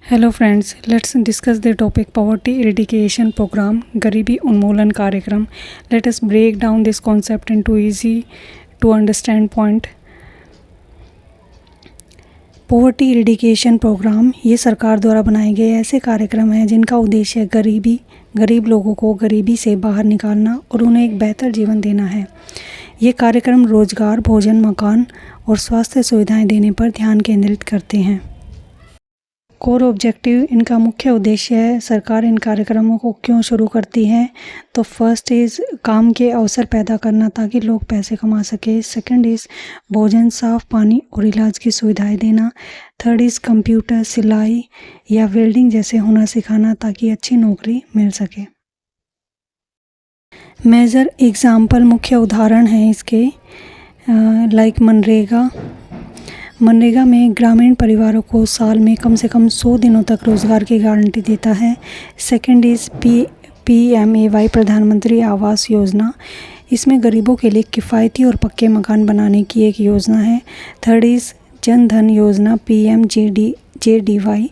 Hello friends, let's discuss the topic poverty eradication program, गरीबी उन्मूलन कार्यक्रम. Let us break down this concept into easy to understand point. Poverty eradication program ये सरकार द्वारा बनाए गए ऐसे कार्यक्रम हैं जिनका उद्देश्य गरीब लोगों को गरीबी से बाहर निकालना और उन्हें एक बेहतर जीवन देना है. ये कार्यक्रम रोजगार, भोजन, मकान और स्वास्थ्य सुविधाएं देने पर ध्यान केंद्रित करते हैं. कोर ऑब्जेक्टिव, इनका मुख्य उद्देश्य है. सरकार इन कार्यक्रमों को क्यों शुरू करती है? तो फर्स्ट इज़ काम के अवसर पैदा करना ताकि लोग पैसे कमा सके. सेकंड इज़ भोजन, साफ पानी और इलाज की सुविधाएं देना. थर्ड इज़ कंप्यूटर, सिलाई या वेल्डिंग जैसे हुनर सिखाना ताकि अच्छी नौकरी मिल सके. मेजर एग्जाम्पल, मुख्य उदाहरण हैं इसके, लाइक मनरेगा में ग्रामीण परिवारों को साल में कम से कम 100 दिनों तक रोज़गार की गारंटी देता है. सेकंड इज़ PMAY, प्रधानमंत्री आवास योजना. इसमें गरीबों के लिए किफ़ायती और पक्के मकान बनाने की एक योजना है. थर्ड इज़ जन धन योजना, PMJDY,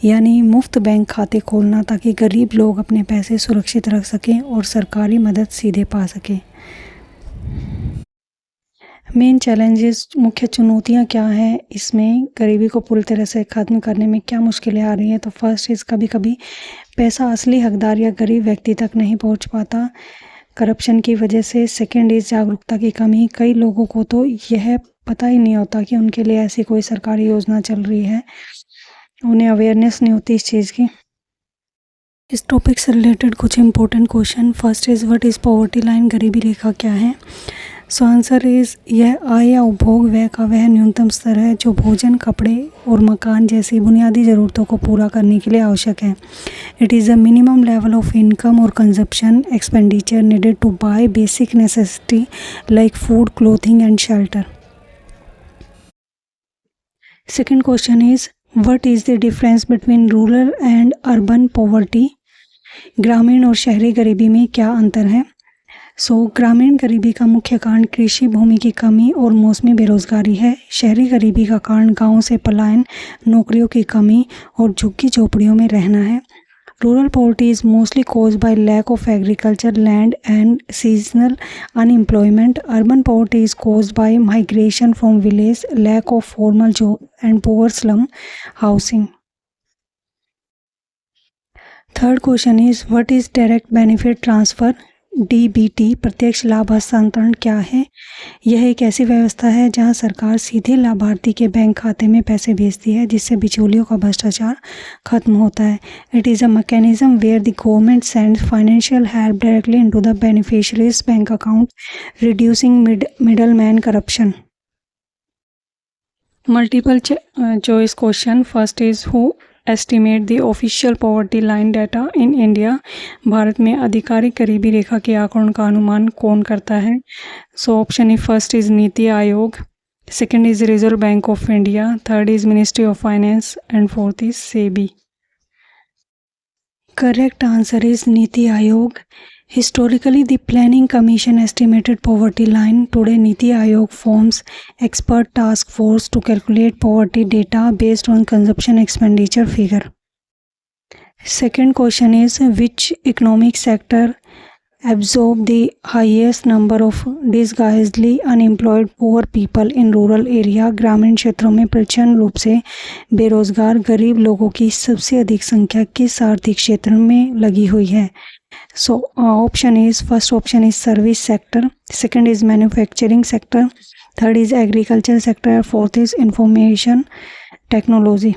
यानी मुफ्त बैंक खाते खोलना ताकि गरीब लोग अपने पैसे सुरक्षित रख सकें और सरकारी मदद सीधे पा सकें. मेन चैलेंजेस, मुख्य चुनौतियां क्या हैं इसमें, गरीबी को पूरी तरह से ख़त्म करने में क्या मुश्किलें आ रही हैं? तो फर्स्ट इज़ कभी कभी पैसा असली हकदार या गरीब व्यक्ति तक नहीं पहुंच पाता करप्शन की वजह से. सेकंड इज़ जागरूकता की कमी. कई लोगों को तो यह पता ही नहीं होता कि उनके लिए ऐसी कोई सरकारी योजना चल रही है, उन्हें अवेयरनेस नहीं होती इस चीज़ की. इस टॉपिक से रिलेटेड कुछ important question. First is what is poverty line, गरीबी रेखा क्या है? सो आंसर इज़, यह आय या उपभोग व्यय का वह न्यूनतम स्तर है जो भोजन, कपड़े और मकान जैसी बुनियादी ज़रूरतों को पूरा करने के लिए आवश्यक है. It is a minimum level of income और consumption expenditure needed to buy basic necessity like food, clothing and shelter. Second question is, what is the difference between rural and urban poverty, ग्रामीण और शहरी गरीबी में क्या अंतर है? ग्रामीण गरीबी का मुख्य कारण कृषि भूमि की कमी और मौसमी बेरोजगारी है. शहरी गरीबी का कारण गांवों से पलायन, नौकरियों की कमी और झुग्गी झोपड़ियों में रहना है. Rural poverty is mostly caused by lack of agriculture land and seasonal unemployment. Urban poverty is caused by migration from village, lack of formal job and poor slum housing. Third question is, what is direct benefit transfer, DBT, प्रत्यक्ष लाभ हस्तांतरण क्या है? यह एक ऐसी व्यवस्था है जहां सरकार सीधे लाभार्थी के बैंक खाते में पैसे भेजती है जिससे बिचौलियों का भ्रष्टाचार खत्म होता है. It is a mechanism where the government sends financial help directly into the beneficiaries bank account, reducing middle man corruption. Multiple choice question. First is, who estimate the official poverty line data in India, Bharat में आधिकारिक गरीबी रेखा के आंकड़ों का अनुमान कौन करता है? Option is, first is NITI Aayog, second is reserve bank of India, third is ministry of finance and fourth is SEBI. Correct answer is NITI Aayog. Historically, the Planning Commission estimated poverty line. Today, Niti Aayog forms expert task force to calculate poverty data based on consumption expenditure figure. Second question is, which economic sector absorbed the highest number of disguisedly unemployed poor people in rural area? ग्रामीण क्षेत्रों में प्रचंड रूप से बेरोजगार गरीब लोगों की सबसे अधिक संख्या किस आर्थिक क्षेत्र में लगी हुई है? First option is service sector, second is manufacturing sector, third is agriculture sector, fourth is information technology.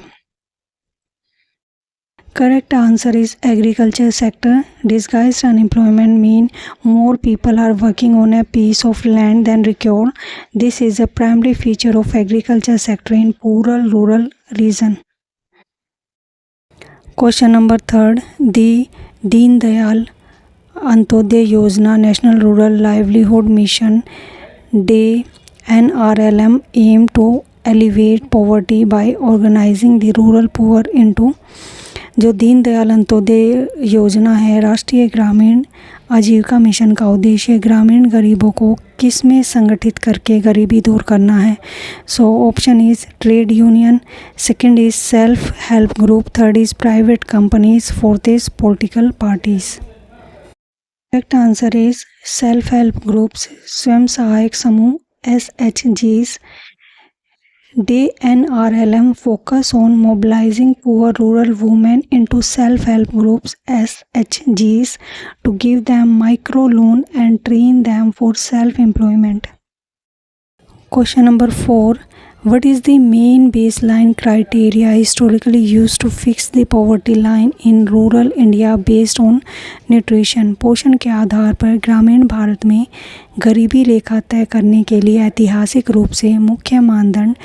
Correct answer is agriculture sector. Disguised unemployment mean more people are working on a piece of land than required. This is a primary feature of agriculture sector in rural region. Question number third, the Deen Dayal Antyodaya Yojana, National Rural Livelihood Mission, DAY NRLM, aim to alleviate poverty by organizing the rural poor into जो दीनदयाल अंत्योदय योजना है, राष्ट्रीय ग्रामीण आजीविका mission का उद्देश्य ग्रामीण गरीबों को किस में संगठित करके गरीबी दूर करना है? So option is trade union, second is self help group, third is private companies, fourth is political parties. Correct answer is self help groups, स्वयं सहायक समूह SHGs. The NRLM focus on mobilizing poor rural women into self-help groups SHGs to give them micro loan and train them for self-employment. Question number 4. What is the main baseline criteria historically used to fix the poverty line in rural India based on nutrition? पोषण के आधार पर ग्रामीण भारत में गरीबी रेखा तय करने के लिए ऐतिहासिक रूप से मुख्य मानदंड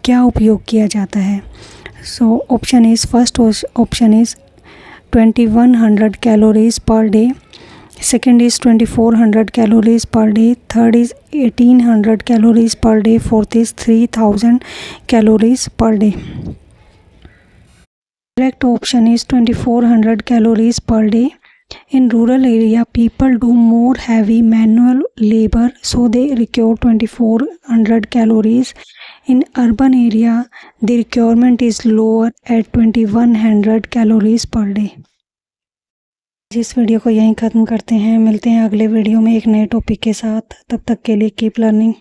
क्या उपयोग किया जाता है? So option is first option is 2100 calories per day, second is 2400 calories per day, third is 1800 calories per day, fourth is 3000 calories per day. Correct option is 2400 calories per day. In rural area, people do more heavy manual labor, so they require 2400 calories. In urban area, the requirement is lower at 2100 calories per day. इस video को यहीं ख़त्म करते हैं, मिलते हैं अगले video में एक नए टॉपिक के साथ। तब तक के लिए कीप लर्निंग।